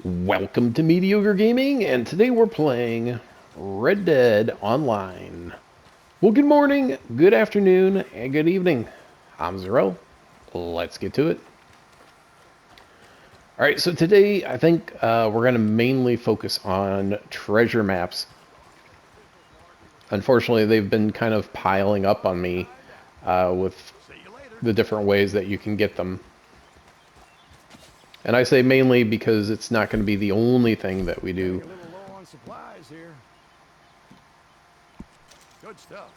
Welcome to Mediocre Gaming, and today we're playing Red Dead Online. Well, good morning, good afternoon, and good evening. I'm Zero. Let's get to it. Alright, so today I think we're going to mainly focus on treasure maps. Unfortunately, they've been kind of piling up on me with the different ways that you can get them. And I say mainly because it's not going to be the only thing that we do. A little low on supplies here. Good stuff.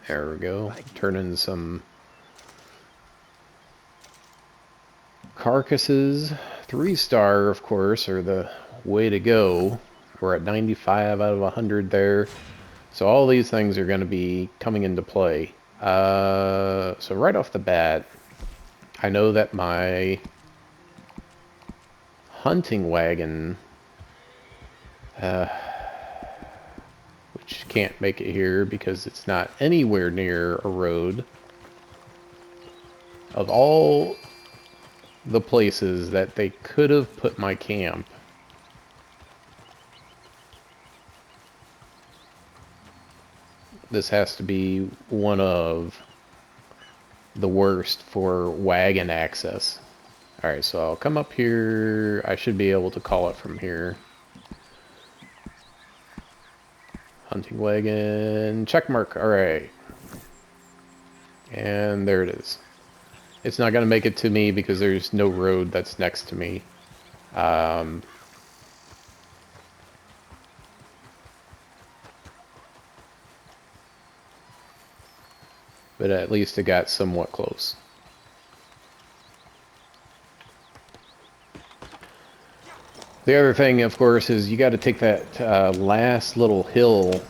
There we go. Turn in some carcasses. 3-star, of course, are the way to go. We're at 95 out of 100 there. So all these things are going to be coming into play. So right off the bat, I know that my hunting wagon, which can't make it here because it's not anywhere near a road, of all the places that they could have put my camp, this has to be one of the worst for wagon access. Alright, so I'll come up here. I should be able to call it from here. Hunting wagon, check mark. Alright. And there it is. It's not going to make it to me because there's no road that's next to me. But at least it got somewhat close. The other thing, of course, is you got to take that last little hill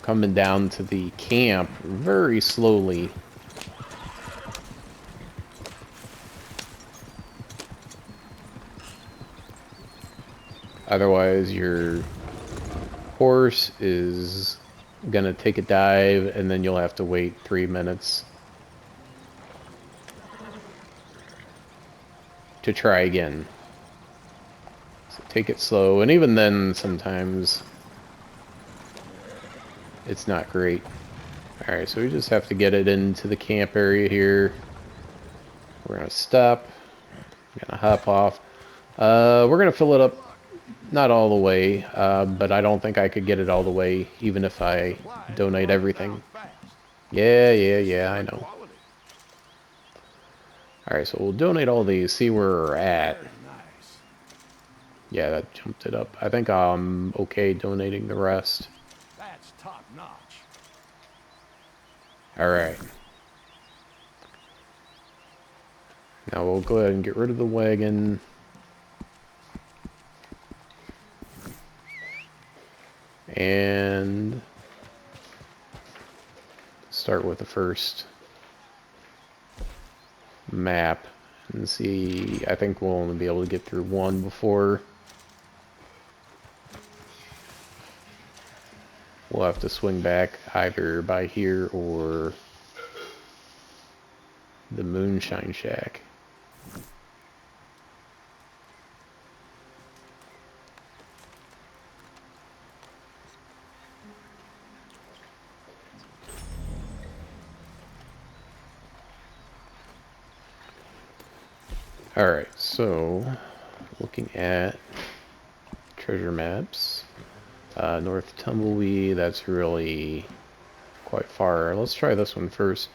coming down to the camp very slowly. Otherwise, your horse is going to take a dive, and then you'll have to wait 3 minutes to try again. So take it slow, and even then, sometimes it's not great. Alright, so we just have to get it into the camp area here. We're going to stop. We're going to hop off. We're going to fill it up, not all the way, but I don't think I could get it all the way, even if I donate everything. Yeah, I know. Alright, so we'll donate all these, see where we're at. Yeah, that jumped it up. I think I'm okay donating the rest. That's top notch. Alright. Now we'll go ahead and get rid of the wagon. And start with the first map and see. I think we'll only be able to get through one before we'll have to swing back either by here or the Moonshine Shack. Alright, so looking at treasure maps. North Tumbleweed, that's really quite far. Let's try this one first.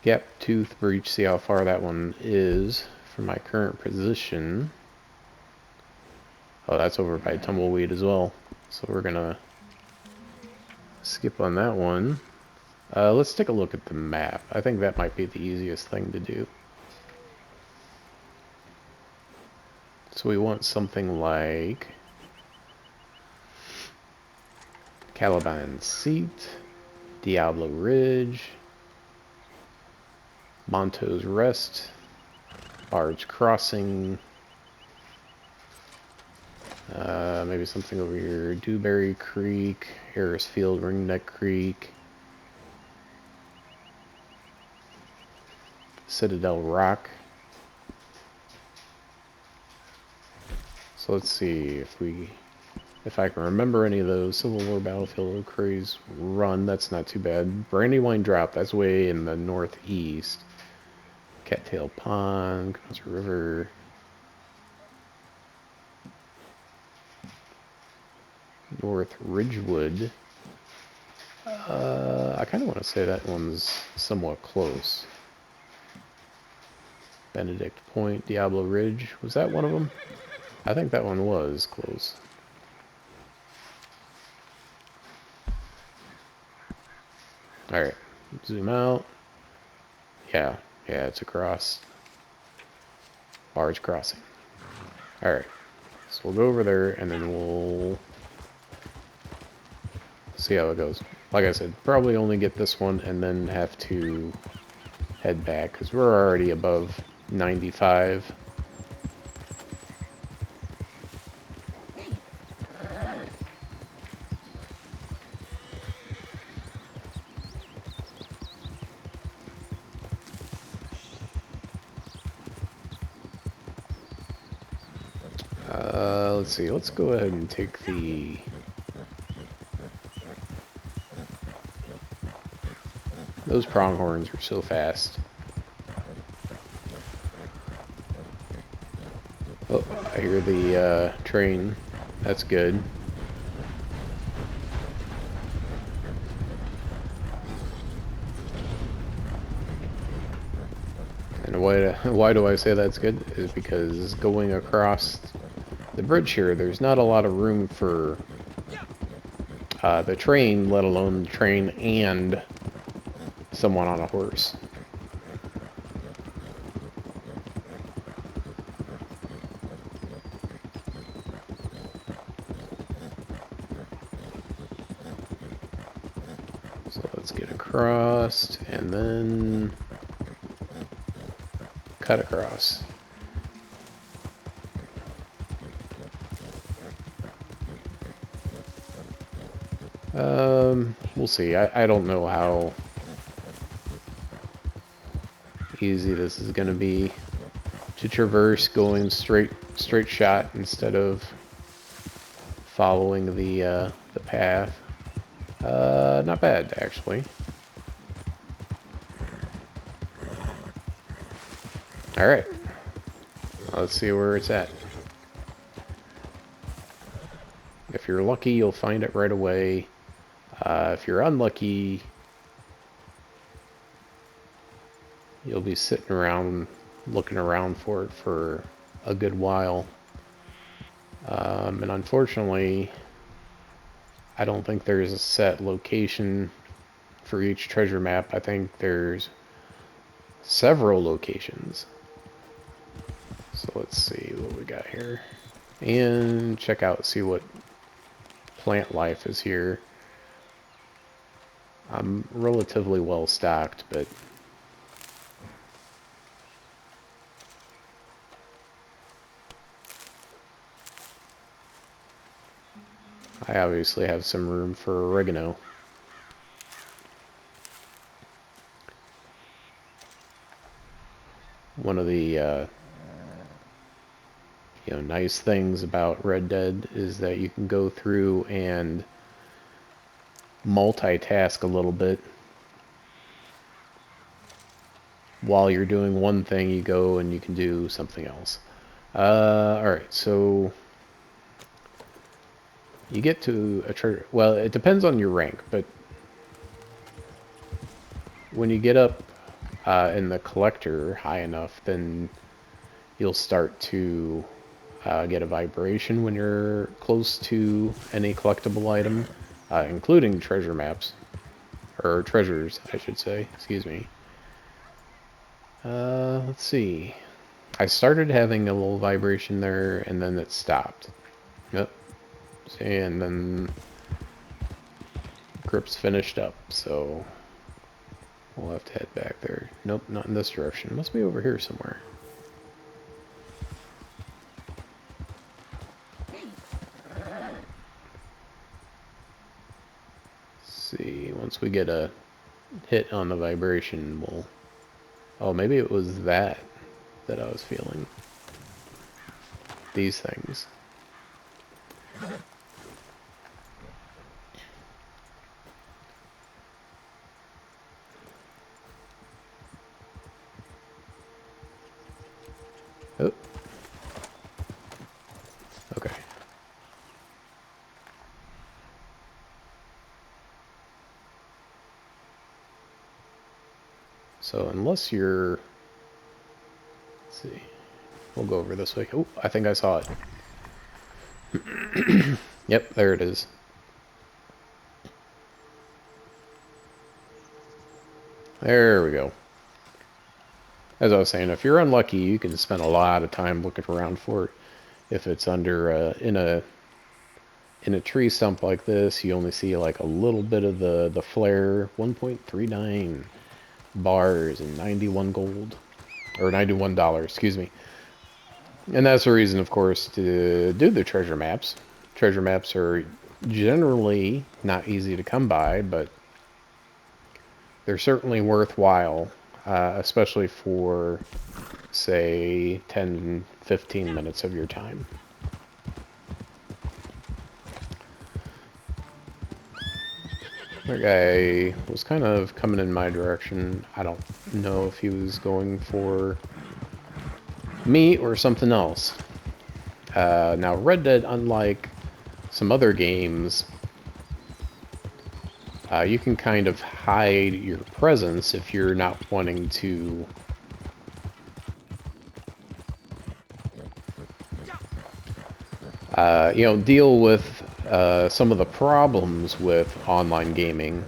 Gap Tooth Breach, see how far that one is from my current position. Oh, that's over by Tumbleweed as well. So we're gonna skip on that one. Let's take a look at the map. I think that might be the easiest thing to do. So we want something like Caliban Seat, Diablo Ridge, Monto's Rest, Bard's Crossing, maybe something over here, Dewberry Creek, Harris Field, Ringneck Creek, Citadel Rock. So let's see if I can remember any of those. Civil War Battlefield, Craze Run, that's not too bad. Brandywine Drop, that's way in the northeast. Cattail Pond, Concert River. North Ridgewood. I kind of want to say that one's somewhat close. Benedict Point, Diablo Ridge. Was that one of them? I think that one was close. Alright, zoom out. Yeah, it's across. Barge Crossing. Alright, so we'll go over there and then we'll see how it goes. Like I said, probably only get this one and then have to head back because we're already above 95. Let's see, let's go ahead and take the... Those pronghorns are so fast. Oh, I hear the train. That's good. And why do I say that's good? Is because going across the bridge here, there's not a lot of room for the train, let alone the train and someone on a horse. So let's get across and then cut across. We'll see. I don't know how easy this is going to be to traverse going straight shot instead of following the path. Not bad, actually. Alright. Let's see where it's at. If you're lucky, you'll find it right away. If you're unlucky, you'll be sitting around looking around for it for a good while. And unfortunately, I don't think there's a set location for each treasure map. I think there's several locations. So let's see what we got here. And check out, see what plant life is here. I'm relatively well stocked, but I obviously have some room for oregano. One of the nice things about Red Dead is that you can go through and multitask a little bit. While you're doing one thing, you go and you can do something else. Alright, so you get to a treasure. Well, it depends on your rank, but when you get up in the collector high enough, then you'll start to get a vibration when you're close to any collectible item, including treasure maps. Or treasures, I should say. Excuse me. Let's see. I started having a little vibration there, and then it stopped. Yep. And then grip's finished up, so we'll have to head back there. Nope, not in this direction. It must be over here somewhere. Let's see, once we get a hit on the vibration, we'll... Oh, maybe it was that I was feeling. These things. Oh. Okay. So unless you're... Let's see. We'll go over this way. Oh, I think I saw it. Yep, there it is. There we go. As I was saying, if you're unlucky, you can spend a lot of time looking around for it. If it's under in a tree stump like this, you only see like a little bit of the flare. 1.39 bars and 91 gold, or $91, excuse me. And that's the reason, of course, to do the treasure maps. Treasure maps are generally not easy to come by, but they're certainly worthwhile, especially for, say, 10, 15 minutes of your time. That guy was kind of coming in my direction. I don't know if he was going for me or something else. Now, Red Dead, unlike some other games, you can kind of hide your presence if you're not wanting to deal with some of the problems with online gaming.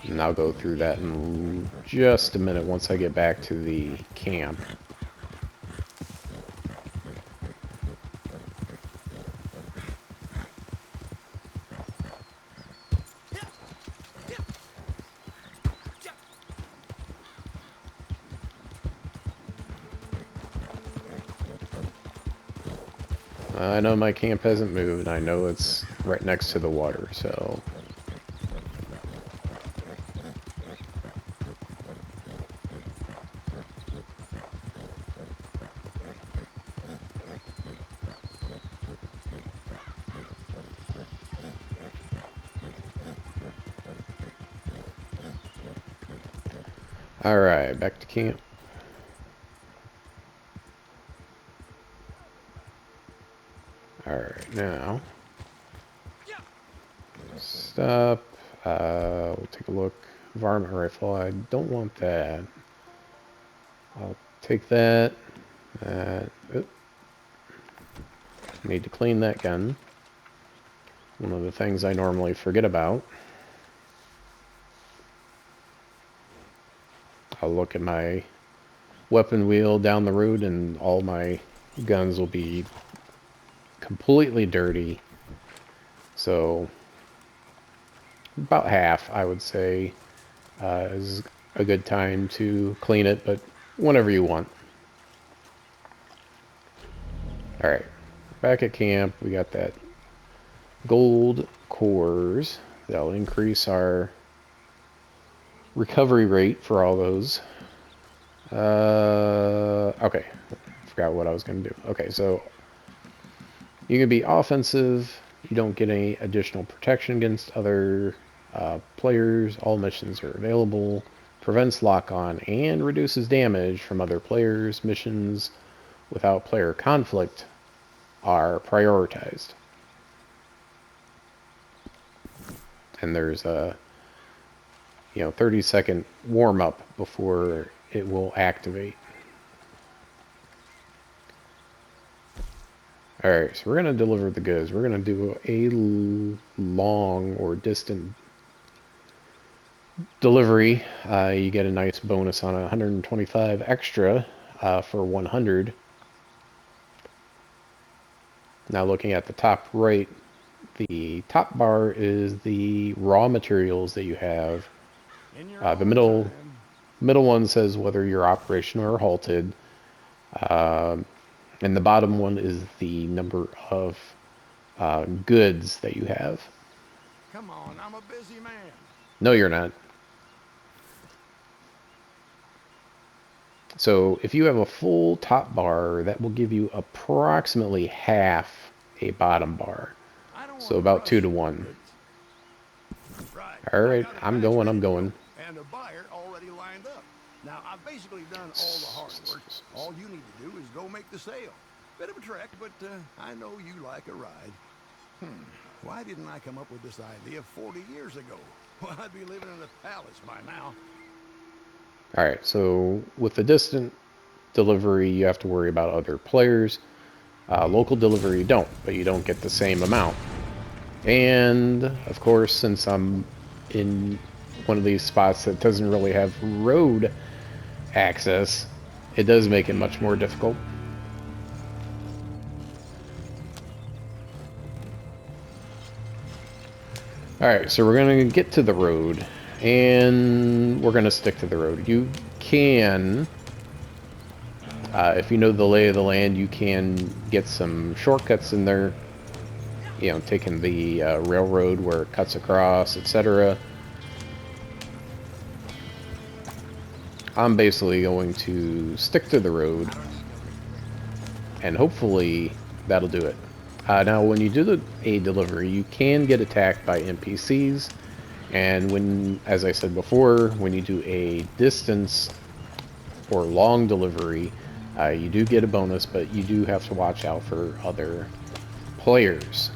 And I'll go through that in just a minute once I get back to the camp. I know my camp hasn't moved. I know it's right next to the water, so... Alright, back to camp. Alright, now... Stop. We'll take a look. Varmint rifle. I don't want that. I'll take that. Need to clean that gun. One of the things I normally forget about. I'll look at my weapon wheel down the road and all my guns will be completely dirty. So about half, I would say, is a good time to clean it, but whenever you want. Alright, back at camp, we got that gold cores. That'll increase our recovery rate for all those. Okay, forgot what I was going to do. Okay, so you can be offensive. You don't get any additional protection against other players. All missions are available. Prevents lock-on and reduces damage from other players. Missions without player conflict are prioritized. And there's a 30-second warm-up before it will activate. Alright, so we're going to deliver the goods. We're going to do a long or distant delivery. You get a nice bonus on 125 extra for 100. Now looking at the top right, the top bar is the raw materials that you have. The middle one says whether you're operational or halted. And the bottom one is the number of goods that you have. Come on, I'm a busy man. No, you're not. So if you have a full top bar, that will give you approximately half a bottom bar. I don't So want to about 2 rush to you, 1. Fritz. Right. All I right, got a I'm patch going, ready I'm to going. go, and a buyer already lined up. Now, I've basically done all the hard work. All you need to do is go make the sale. Bit of a trek, but I know you like a ride. Why didn't I come up with this idea 40 years ago? Well, I'd be living in a palace by now. All right, so with the distant delivery, you have to worry about other players. Local delivery, you don't, but you don't get the same amount. And, of course, since I'm in one of these spots that doesn't really have road access, it does make it much more difficult. Alright, so we're going to get to the road, and we're going to stick to the road. You can, if you know the lay of the land, you can get some shortcuts in there. You know, taking the railroad where it cuts across, etc. I'm basically going to stick to the road, and hopefully that'll do it. Now, when you do a delivery, you can get attacked by NPCs, and when, as I said before, when you do a distance or long delivery, you do get a bonus, but you do have to watch out for other players.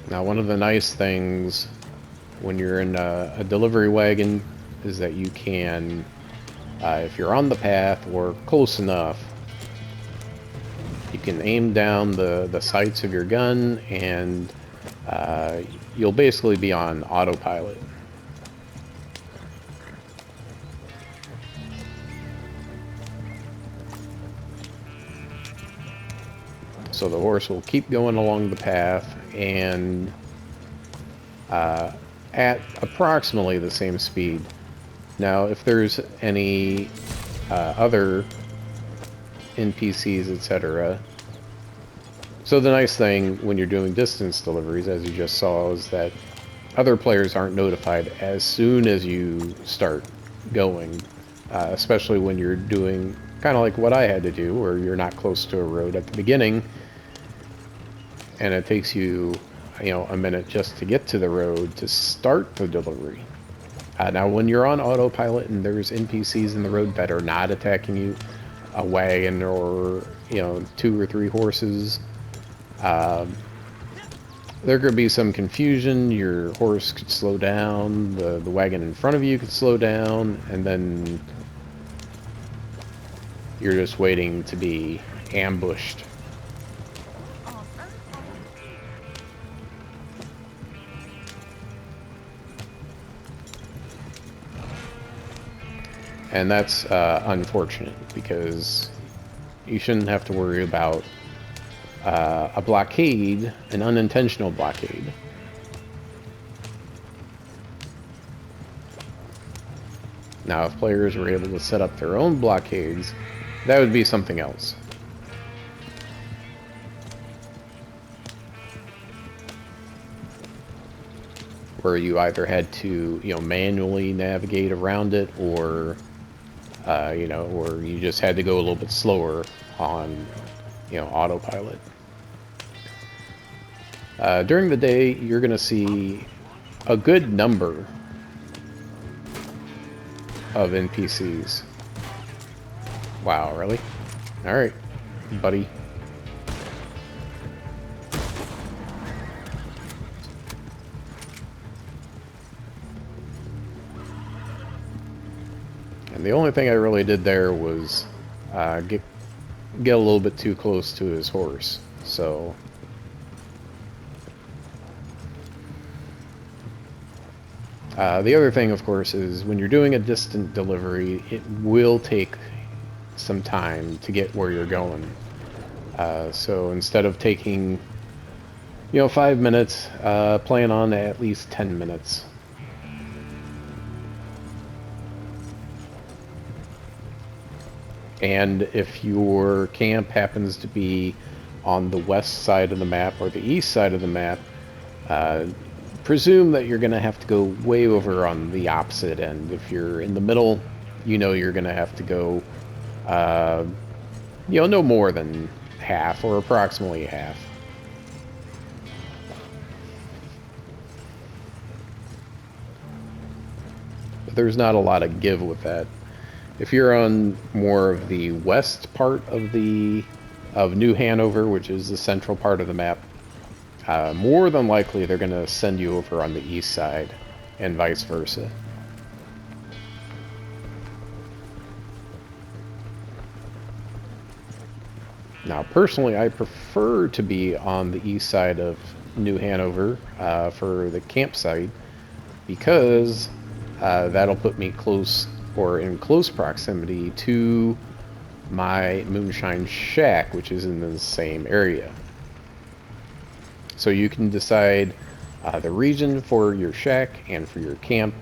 Now, one of the nice things when you're in a delivery wagon is that you can, if you're on the path or close enough, you can aim down the sights of your gun, and you'll basically be on autopilot. So the horse will keep going along the path, and at approximately the same speed. Now, if there's any other NPCs, etc. So the nice thing when you're doing distance deliveries, as you just saw, is that other players aren't notified as soon as you start going, especially when you're doing kind of like what I had to do, where you're not close to a road at the beginning, and it takes you, you know, a minute just to get to the road to start the delivery. Now, when you're on autopilot and there's NPCs in the road that are not attacking you, a wagon or, you know, 2 or 3 horses, there could be some confusion. Your horse could slow down, the wagon in front of you could slow down, and then you're just waiting to be ambushed. And that's unfortunate, because you shouldn't have to worry about a blockade, an unintentional blockade. Now, if players were able to set up their own blockades, that would be something else. Where you either had to, you know, manually navigate around it, or, you know, or you just had to go a little bit slower on, you know, autopilot. During the day, you're going to see a good number of NPCs. Wow, really? Alright, buddy. And the only thing I really did there was get a little bit too close to his horse. So the other thing, of course, is when you're doing a distant delivery, it will take some time to get where you're going. So instead of taking, you know, 5 minutes, plan on at least 10 minutes. And if your camp happens to be on the west side of the map or the east side of the map, presume that you're going to have to go way over on the opposite end. If you're in the middle, you know you're going to have to go, no more than half or approximately half. But there's not a lot of give with that. If you're on more of the west part of New Hanover, which is the central part of the map, more than likely they're going to send you over on the east side, and vice versa. Now, personally, I prefer to be on the east side of New Hanover for the campsite, because that'll put me close or in close proximity to my moonshine shack, which is in the same area. So you can decide the region for your shack and for your camp.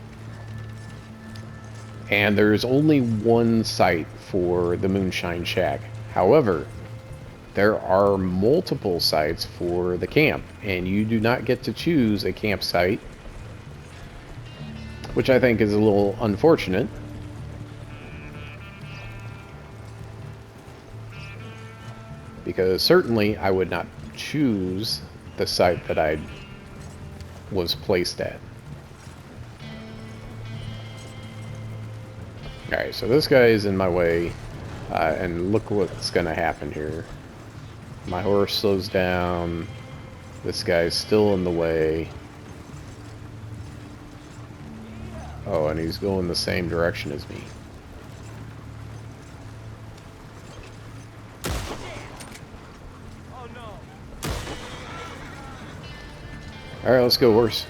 And there's only one site for the moonshine shack. However, there are multiple sites for the camp, and you do not get to choose a campsite, which I think is a little unfortunate. Because certainly I would not choose the site that I was placed at. Alright, so this guy is in my way, and look what's going to happen here. My horse slows down, this guy's still in the way. Oh, and he's going the same direction as me. Alright, let's go, horse.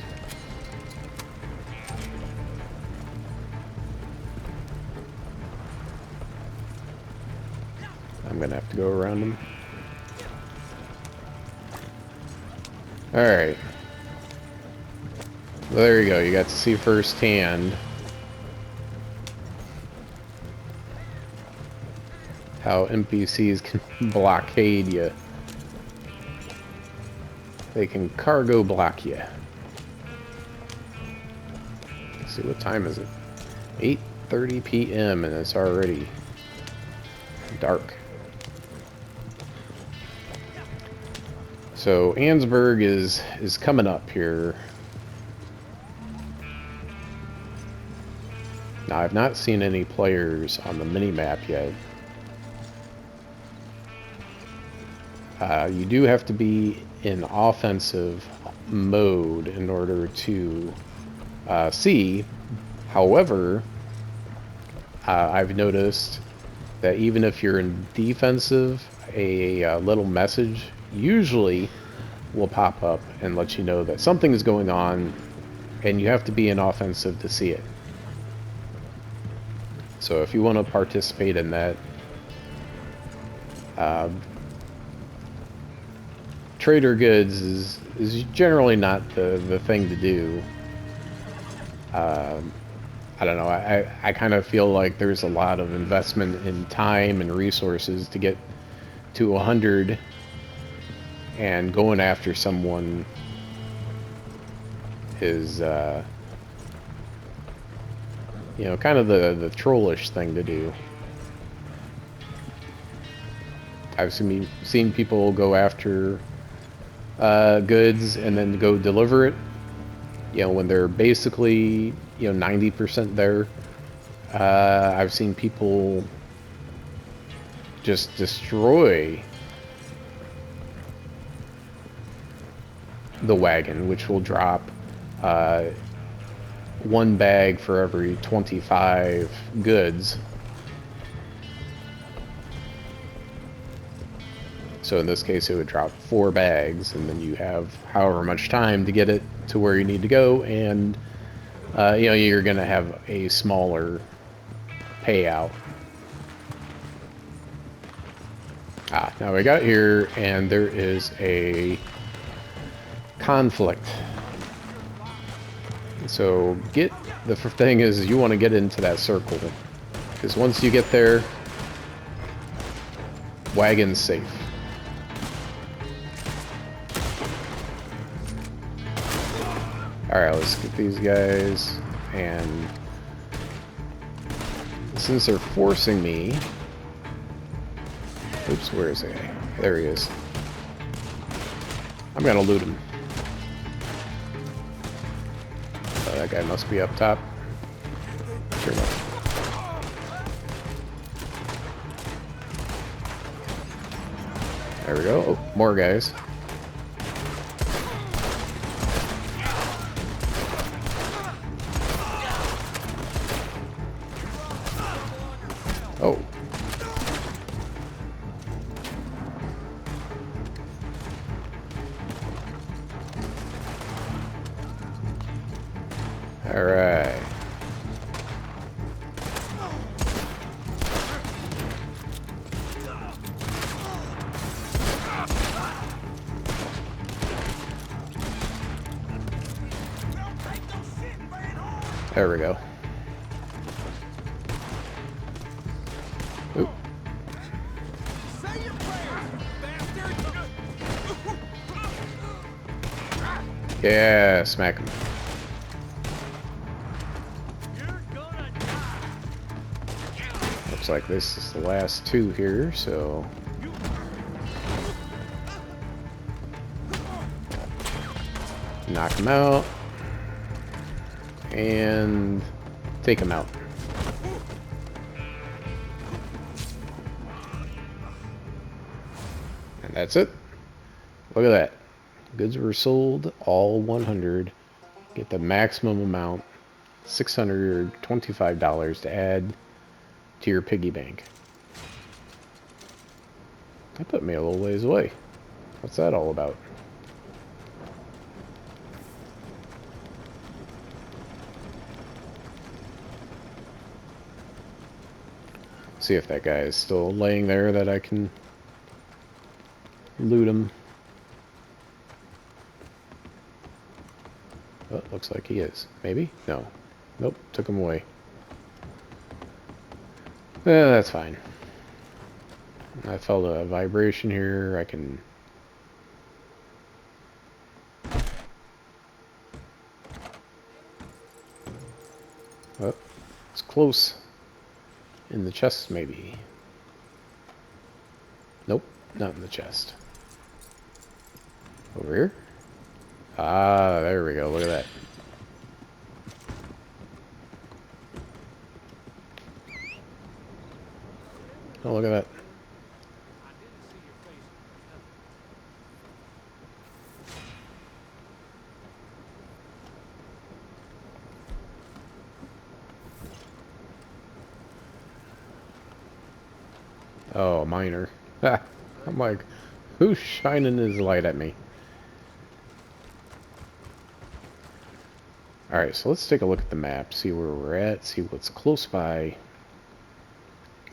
I'm gonna have to go around him. Alright. Well, there you go, you got to see firsthand how NPCs can blockade you. They can cargo block you. Let's see, what time is it? 8:30 p.m. and it's already dark. So Ansburg is coming up here. Now I've not seen any players on the mini-map yet. You do have to be in offensive mode in order to see. However, I've noticed that even if you're in defensive, a little message usually will pop up and let you know that something is going on, and you have to be in offensive to see it. So if you want to participate in that, trader goods is generally not the thing to do. I don't know, I kind of feel like there's a lot of investment in time and resources to get to 100, and going after someone is kind of the trollish thing to do. I've seen people go after goods and then go deliver it, when they're basically 90% there. I've seen people just destroy the wagon, which will drop one bag for every 25 goods. So in this case, it would drop 4 bags, and then you have however much time to get it to where you need to go, and you're going to have a smaller payout. Now we got here, and there is a conflict. So the thing is, you want to get into that circle, because once you get there, Wagon's safe. Alright, let's get these guys. And since they're forcing me... Oops, where is he? There he is. I'm gonna loot him. Oh, that guy must be up top. Sure enough. There we go. Oh, more guys. Oh. All right. There we go. Oop. Yeah, smack him. Looks like this is the last two here, so... Knock him out. And take him out. And that's it. Look at that. Goods were sold, all 100. Get the maximum amount, $625 to add to your piggy bank. That put me a little ways away. What's that all about? See if that guy is still laying there that I can loot him. Oh, looks like he is. Maybe? No. Nope, took him away. That's fine. I felt a vibration here. I can... Oh, it's close. In the chest, maybe. Nope, not in the chest. Over here? Ah, there we go. Look at that. Oh, look at that. Oh, miner. I'm like, who's shining his light at me? Alright, so let's take a look at the map, see where we're at, see what's close by.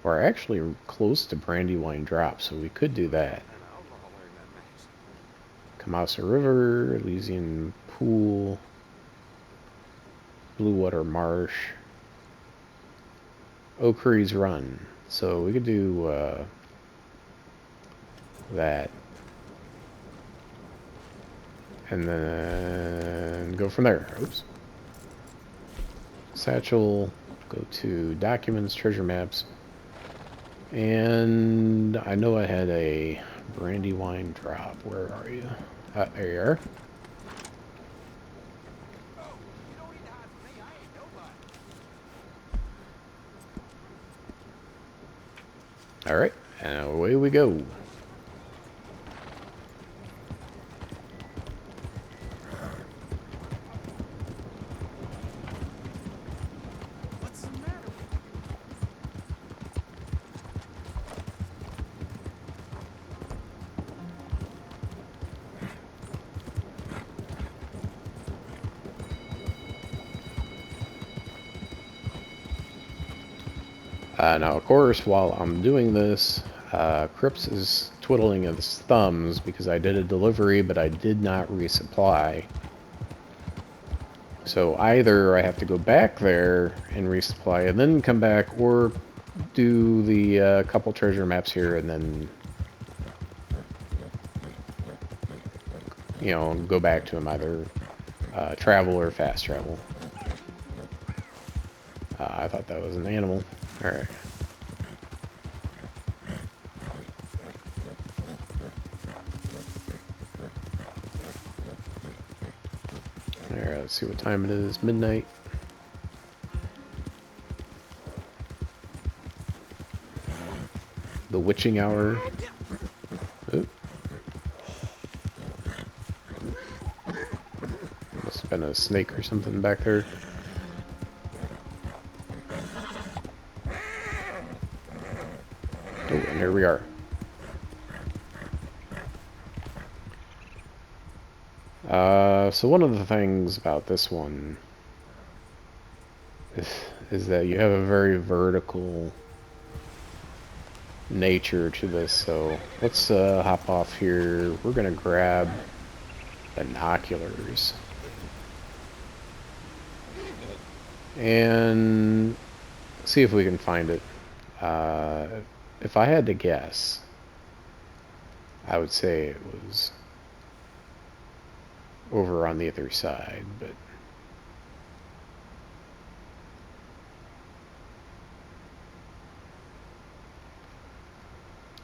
We're actually close to Brandywine Drop, so we could do that. Kamasa River, Elysian Pool, Blue Water Marsh, O'Cree's Run. So we could do that. And then go from there. Oops. Satchel, go to Documents, Treasure Maps. And I know I had a Brandywine Drop. Where are you? There you are. Alright, and away we go. Now, of course, while I'm doing this, Cripps is twiddling his thumbs because I did a delivery, but I did not resupply. So either I have to go back there and resupply and then come back, or do the couple treasure maps here and then you know, go back to them, either travel or fast travel. I thought that was an animal. Alright. Alright, let's see what time it is. Midnight. The witching hour. Oop. Must have been a snake or something back there. Oh, and here we are. So one of the things about this one is that you have a very vertical nature to this. So let's hop off here. We're gonna grab binoculars and see if we can find it. If I had to guess, I would say it was over on the other side, but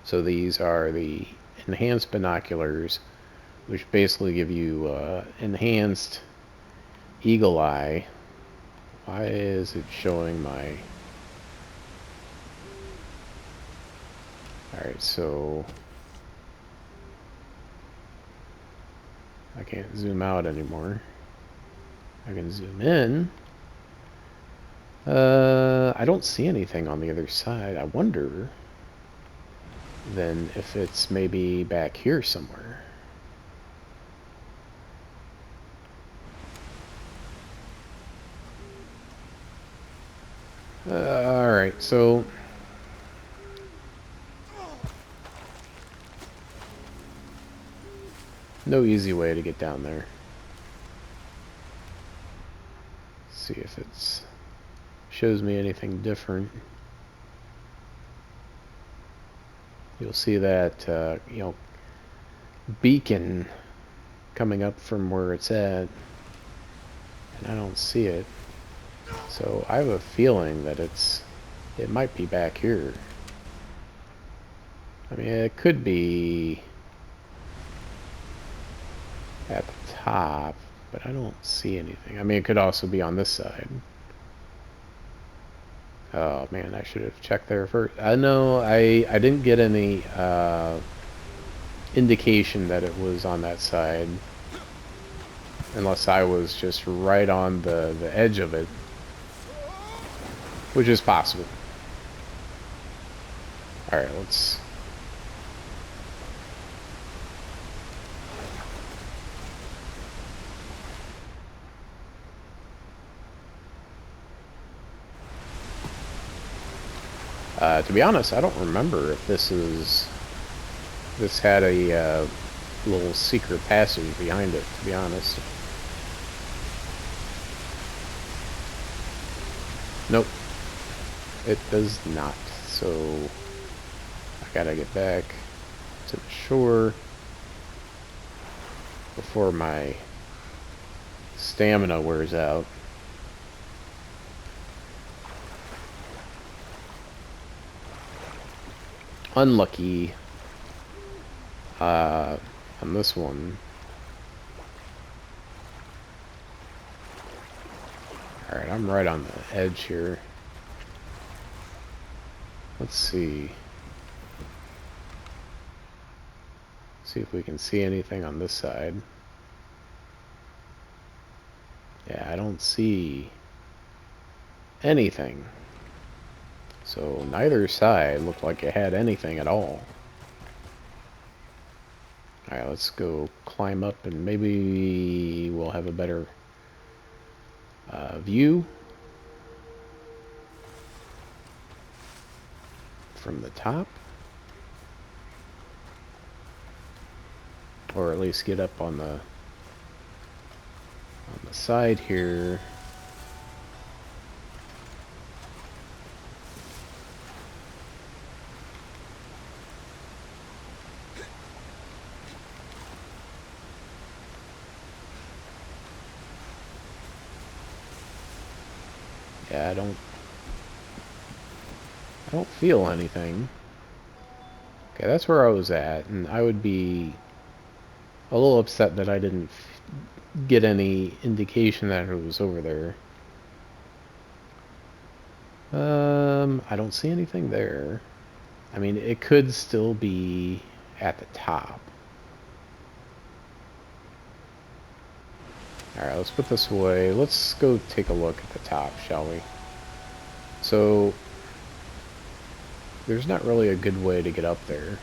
so these are the enhanced binoculars, which basically give you enhanced eagle eye. Why is it showing my... Alright, so I can't zoom out anymore. I can zoom in. I don't see anything on the other side. I wonder then if it's maybe back here somewhere. Alright, so no easy way to get down there. Let's see if it's shows me anything different. You'll see that you know, beacon coming up from where it's at, and I don't see it. So I have a feeling that it might be back here. I mean, it could be at the top, but I don't see anything. I mean, it could also be on this side. Oh man, I should have checked there first. No, I didn't get any indication that it was on that side, unless I was just right on the edge of it, which is possible. Alright, let's... to be honest, I don't remember if this had a little secret passage behind it, to be honest. Nope. It does not. So I gotta get back to the shore before my stamina wears out. Unlucky on this one. Alright, I'm right on the edge here. Let's see. See if we can see anything on this side. Yeah, I don't see anything. So neither side looked like it had anything at all. Alright, let's go climb up and maybe we'll have a better view from the top. Or at least get up on the side here. Yeah, I don't feel anything. Okay, that's where I was at, and I would be a little upset that I didn't get any indication that it was over there. I don't see anything there. I mean, it could still be at the top. Alright, let's put this away. Let's go take a look at the top, shall we? So, there's not really a good way to get up there.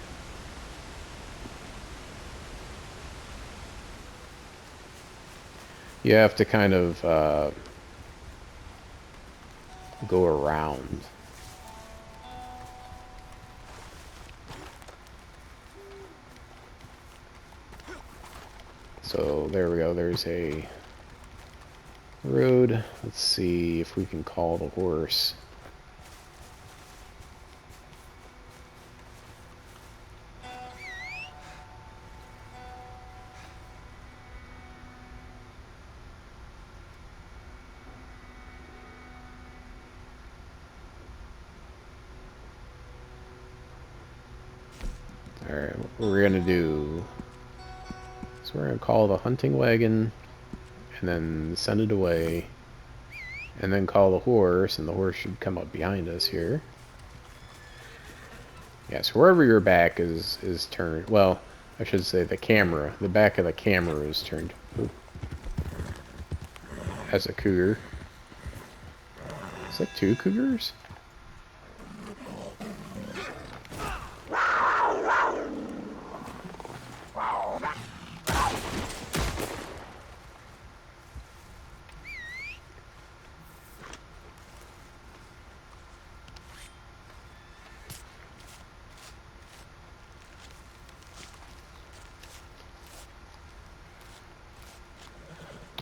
You have to kind of go around. So there we go, there's a road. Let's see if we can call the horse. Alright, what we're gonna do is we're gonna call the hunting wagon and then send it away. And then call the horse, and the horse should come up behind us here. Yeah, so wherever your back is turned, well, I should say the camera. The back of the camera is turned. Ooh. As a cougar. Is that 2 cougars?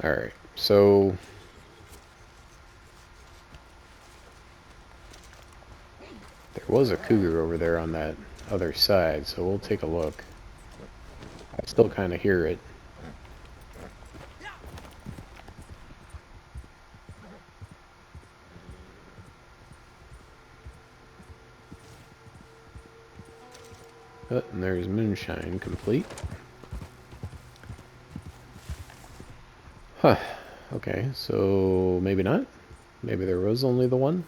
Alright, so there was a cougar over there on that other side, so we'll take a look. I still kind of hear it. Oh, and there's moonshine complete. Huh. Okay, so maybe not. Maybe there was only the one.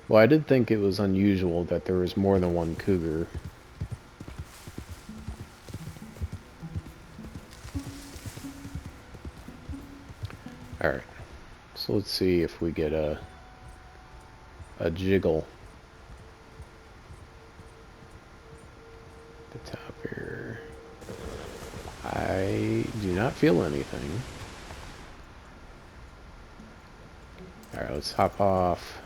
Well, I did think it was unusual that there was more than one cougar. Alright. So let's see if we get a jiggle. At the top here. I do not feel anything. Alright, let's hop off.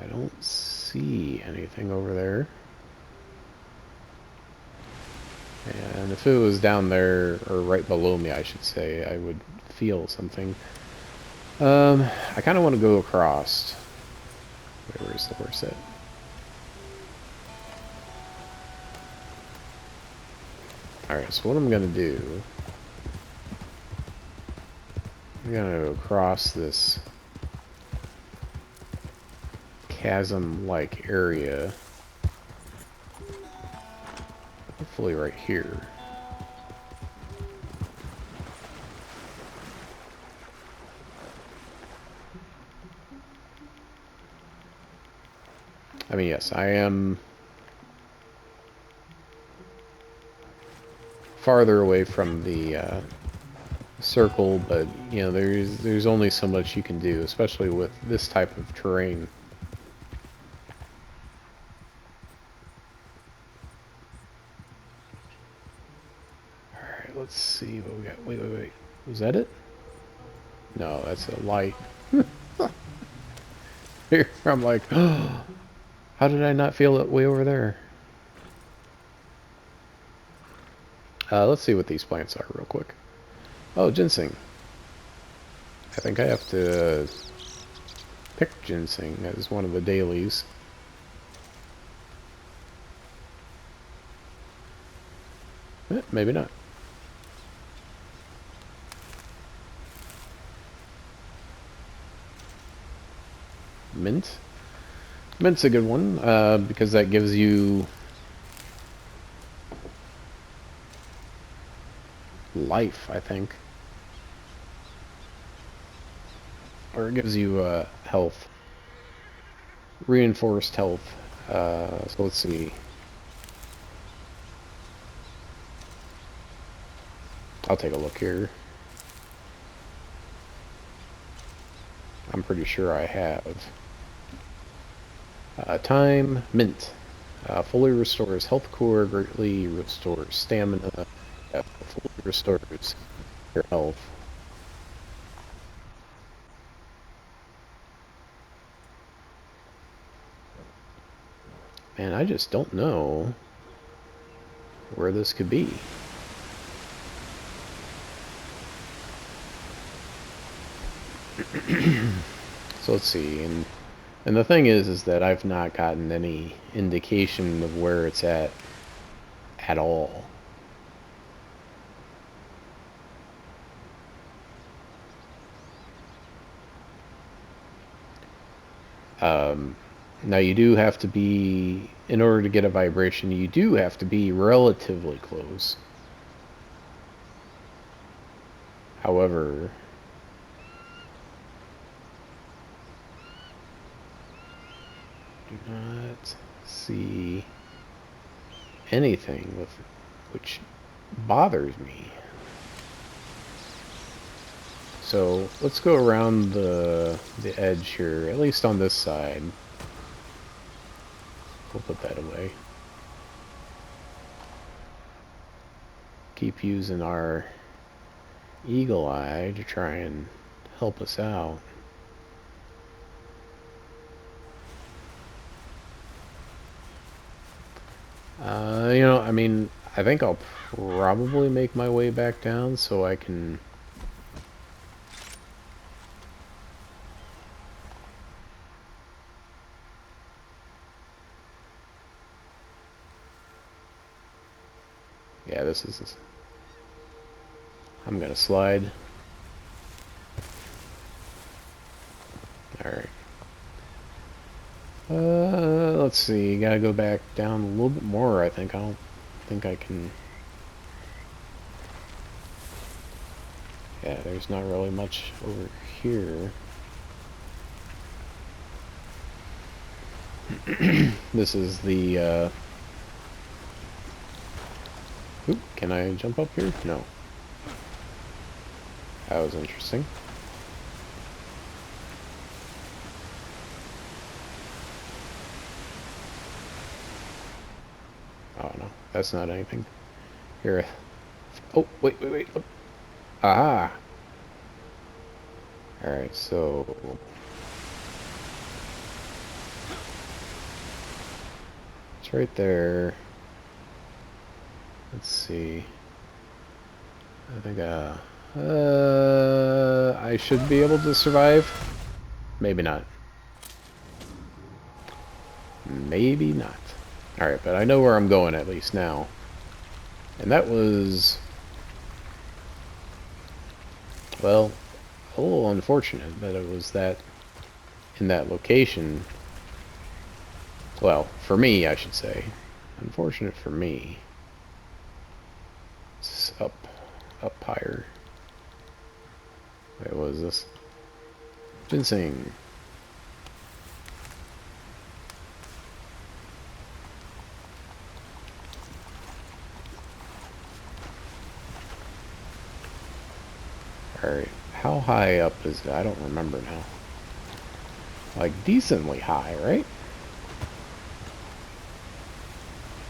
I don't see anything over there. And if it was down there, or right below me, I should say, I would feel something. I kind of want to go across. Where's the horse at? Alright, so what I'm going to do... I'm going to go across this chasm-like area. Hopefully right here. I mean, yes, I am farther away from the circle, but you know, there's only so much you can do, especially with this type of terrain. All right, let's see what we got. Wait. Was that it? No, that's a light. Here, I'm like, oh, how did I not feel it way over there? Let's see what these plants are real quick. Oh, ginseng. I think I have to pick ginseng as one of the dailies. Maybe not. Mint. Mint's a good one, because that gives you life, I think. Or it gives you health. Reinforced health. So let's see. I'll take a look here. I'm pretty sure I have. Time, mint. Fully restores health core, greatly restores stamina, fully restores your health. Man, I just don't know where this could be. So let's see, and the thing is that I've not gotten any indication of where it's at all. Now you do have to be, in order to get a vibration, you do have to be relatively close. However, do not see anything with which bothers me. So let's go around the edge here, at least on this side. We'll put that away. Keep using our eagle eye to try and help us out. You know, I mean, I think I'll probably make my way back down so I can... Yeah, this is... I'm gonna slide. Alright. Let's see, gotta go back down a little bit more, I think. I don't think I can... Yeah, there's not really much over here. This is the, Oop, can I jump up here? No. That was interesting. Oh no, that's not anything. Here. Oh, wait. Oh. Aha! Alright, so... it's right there. Let's see. I think, I should be able to survive. Maybe not. Maybe not. Alright, but I know where I'm going at least now. And that was... well, a little unfortunate that it was that... in that location. Well, for me, I should say. Unfortunate for me. It's up higher. Wait, what is this? Ginseng. Alright, how high up is it? I don't remember now. Like, decently high, right?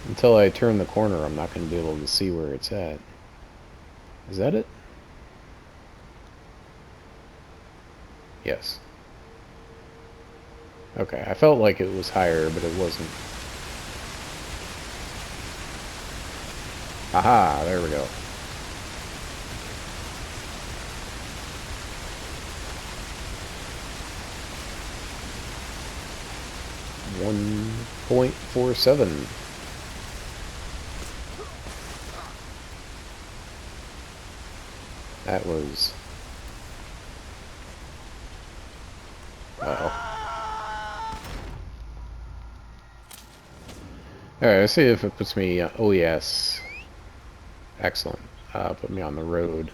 Until I turn the corner, I'm not going to be able to see where it's at. Is that it? Yes. Okay, I felt like it was higher, but it wasn't. Aha, there we go. .47. That was... Uh-oh. Alright, let's see if it puts me... oh, yes. Excellent. Put me on the road.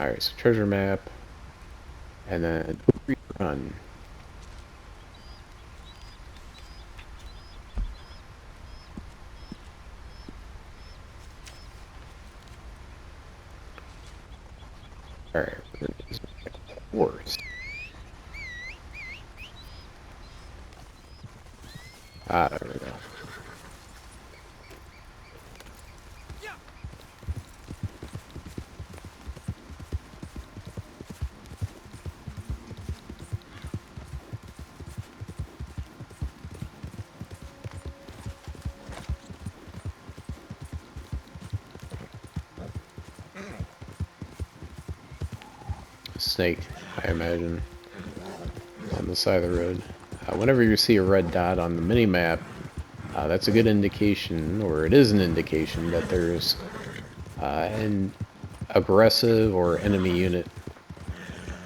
Alright, so treasure map. And then run. Alright, horse. Ah, there we go. Snake, I imagine, on the side of the road. Whenever you see a red dot on the mini-map, that's a good indication, or it is an indication, that there's an aggressive or enemy unit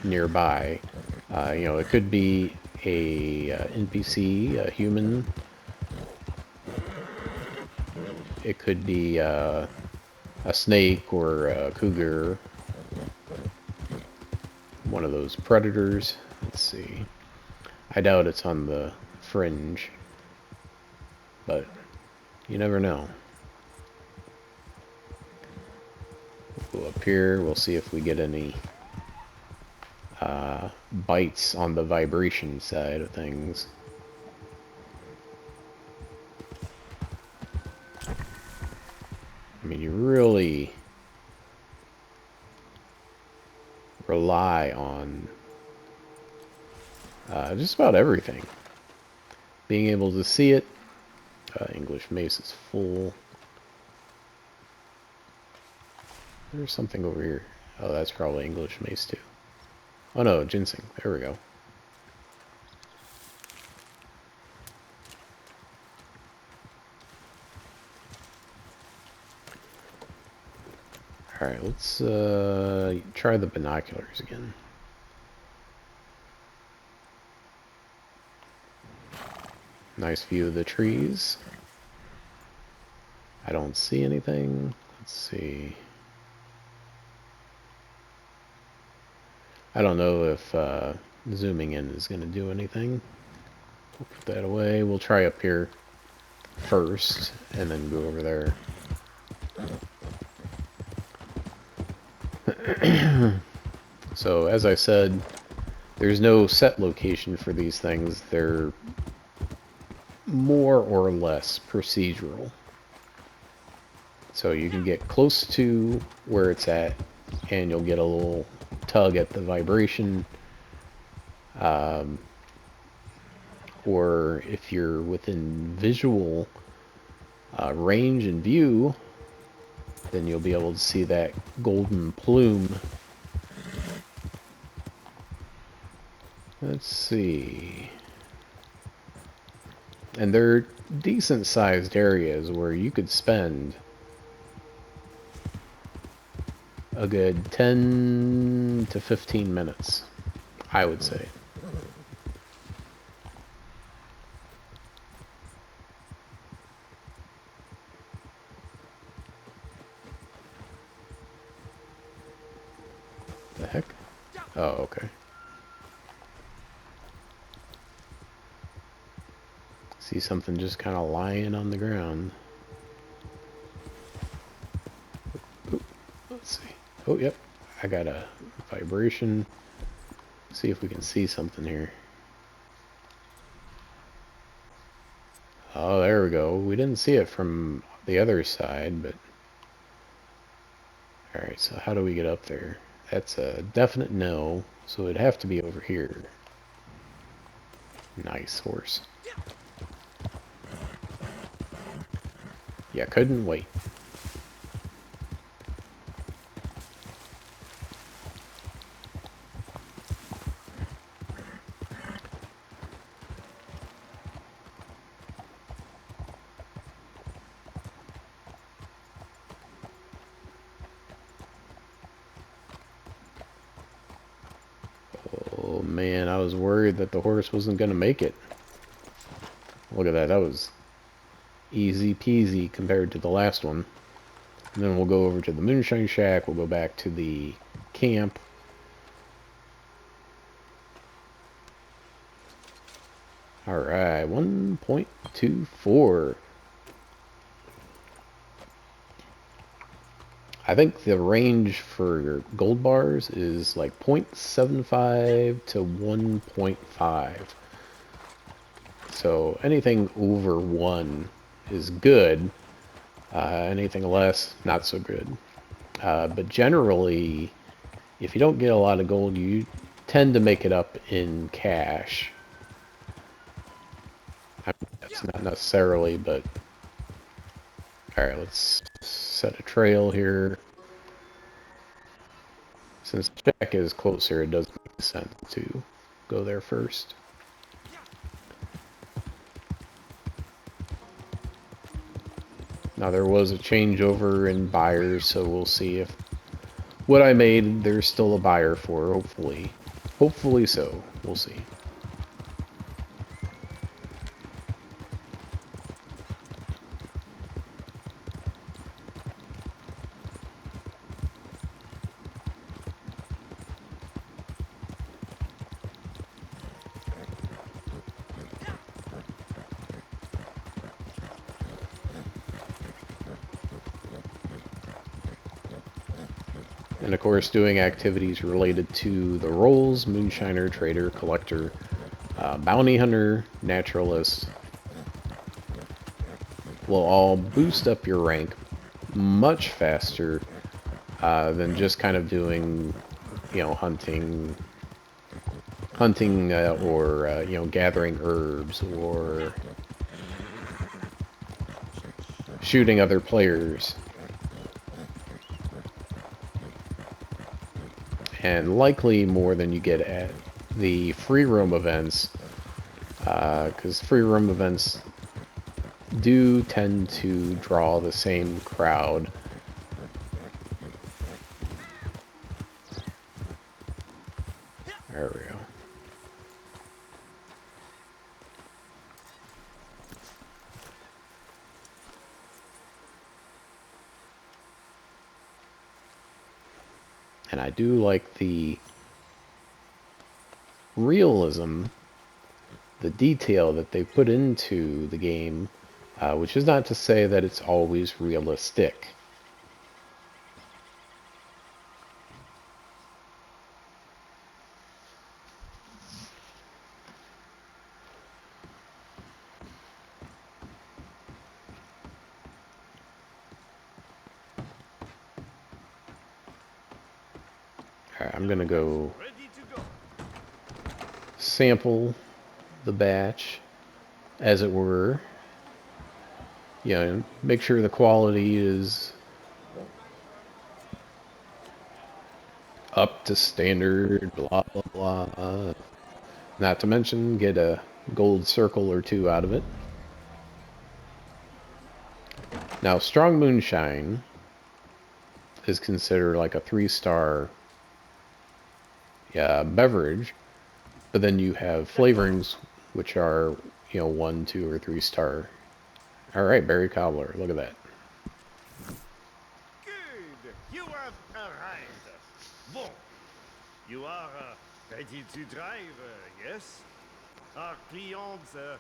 nearby. You know, it could be a NPC, a human. It could be a snake or a cougar. One of those predators. Let's see. I doubt it's on the fringe, but you never know. We'll go up here. We'll see if we get any bites on the vibration side of things. I mean, you really rely on just about everything. Being able to see it. English mace is full. There's something over here. Oh, that's probably English mace too. Oh no, ginseng. There we go. Alright, let's try the binoculars again. Nice view of the trees. I don't see anything. Let's see. I don't know if zooming in is going to do anything. We'll put that away. We'll try up here first and then go over there. So, as I said, there's no set location for these things. They're more or less procedural. So you can get close to where it's at, and you'll get a little tug at the vibration. Or if you're within visual range and view, then you'll be able to see that golden plume. Let's see. And they're decent sized areas where you could spend a good 10 to 15 minutes, I would say. The heck? Oh, okay. See something just kind of lying on the ground. Ooh, let's see. Oh, yep. I got a vibration. See if we can see something here. Oh, there we go. We didn't see it from the other side, but... Alright, so how do we get up there? That's a definite no, so it'd have to be over here. Nice horse. Yeah, couldn't wait. man, I was worried that the horse wasn't going to make it. Look at that. That was easy peasy compared to the last one. And then we'll go over to the Moonshine Shack. We'll go back to the camp. Alright, 1.24. I think the range for gold bars is like 0.75 to 1.5. So anything over 1 is good. Anything less, not so good. But generally, if you don't get a lot of gold, you tend to make it up in cash. I mean, that's not necessarily, but... Alright, let's set a trail here. Since Jack is closer, it does make sense to go there first. Now there was a changeover in buyers, so we'll see if what I made there's still a buyer for, hopefully. Hopefully so. We'll see. And of course, doing activities related to the roles: Moonshiner, Trader, Collector, Bounty Hunter, Naturalist, will all boost up your rank much faster than just kind of doing, you know, hunting, or you know, gathering herbs or shooting other players. And likely more than you get at the free roam events, because free roam events do tend to draw the same crowd. There we go. And I do like the realism, the detail that they put into the game, which is not to say that it's always realistic. Alright, I'm gonna go sample the batch, as it were. You know, make sure the quality is up to standard, blah, blah, blah. Not to mention, get a gold circle or 2 out of it. Now, Strong Moonshine is considered like a 3-star beverage, but then you have flavorings which are, you know, 1, 2, or 3-star. Alright, Berry Cobbler, look at that. Good, you have arrived. Bon, you are ready to drive, yes? Our clients are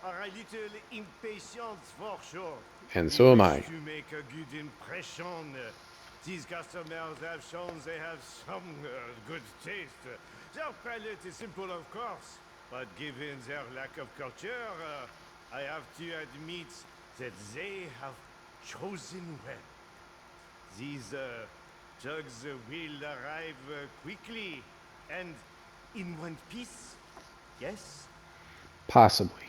a little impatient for sure. And so am I. To make a good impression, these customers have shown they have some good taste. Their palate is simple, of course, but given their lack of culture, I have to admit that they have chosen well. These jugs will arrive quickly and in one piece, yes? Possibly.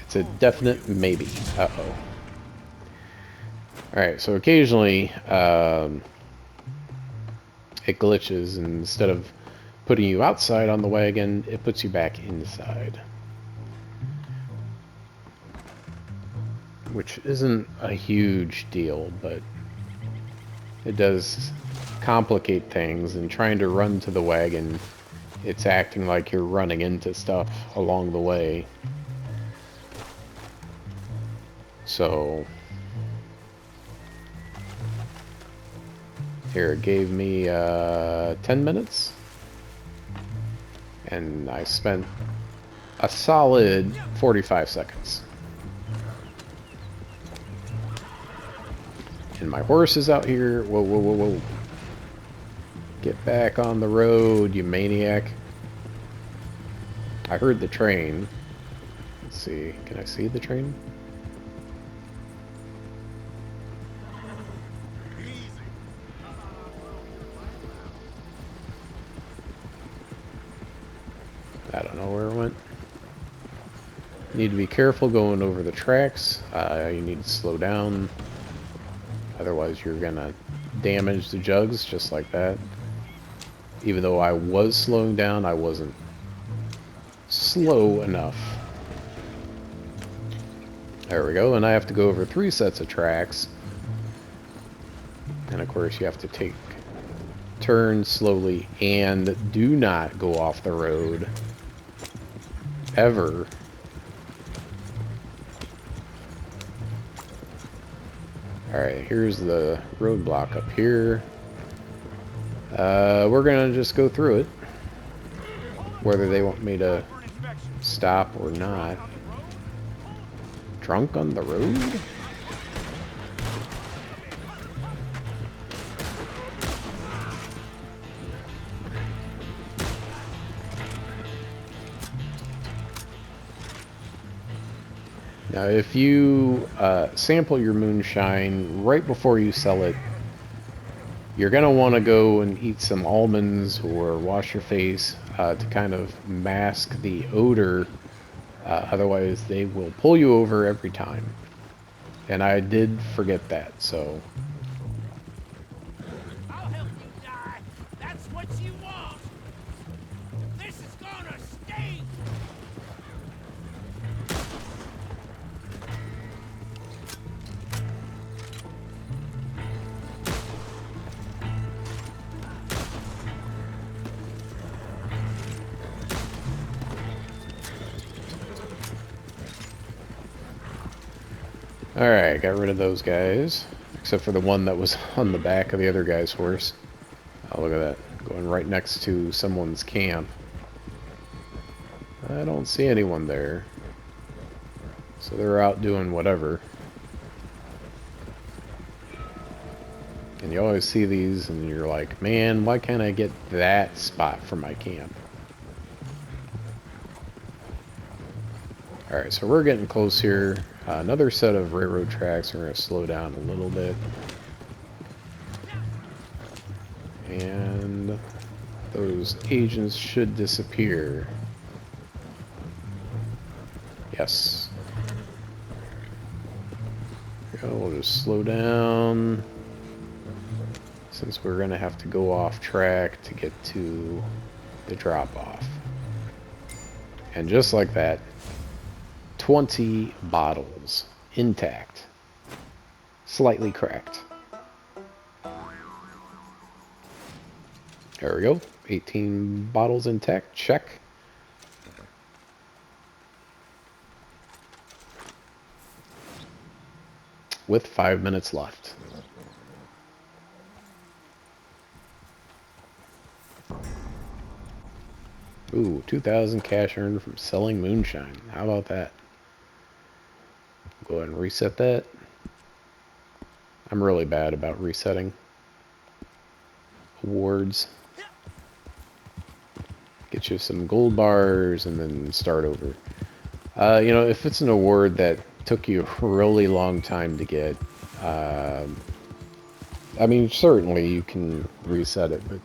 It's a definite maybe. Uh-oh. Alright, so occasionally it glitches, and instead of putting you outside on the wagon, it puts you back inside. Which isn't a huge deal, but it does complicate things, and trying to run to the wagon it's acting like you're running into stuff along the way. So here, it gave me 10 minutes, and I spent a solid 45 seconds. And my horse is out here. Whoa, whoa, whoa, whoa. Get back on the road, you maniac. I heard the train. Let's see. Can I see the train? I don't know where it went. You need to be careful going over the tracks. You need to slow down. Otherwise you're gonna damage the jugs just like that. Even though I was slowing down, I wasn't slow enough. There we go, and I have to go over 3 sets of tracks. And of course you have to take turns slowly and do not go off the road. Ever. Alright, here's the roadblock up here. We're gonna just go through it. Whether they want me to stop or not. Drunk on the road? Now, if you sample your moonshine right before you sell it, you're going to want to go and eat some almonds or wash your face to kind of mask the odor. Otherwise, they will pull you over every time. And I did forget that, so... I'll help you die. That's what you want. This is gonna stink. Alright, got rid of those guys. Except for the one that was on the back of the other guy's horse. Oh, look at that. Going right next to someone's camp. I don't see anyone there. So they're out doing whatever. And you always see these and you're like, man, why can't I get that spot for my camp? Alright, so we're getting close here. Another set of railroad tracks. We're going to slow down a little bit. And those agents should disappear. Yes. Here we go. We'll just slow down. Since we're going to have to go off track to get to the drop-off. And just like that, 20 bottles intact, slightly cracked. There we go, 18 bottles intact, check. With 5 minutes left. Ooh, 2,000 cash earned from selling moonshine. How about that? Go ahead and reset that. I'm really bad about resetting awards. Get you some gold bars and then start over. You know, if it's an award that took you a really long time to get, I mean, certainly you can reset it, but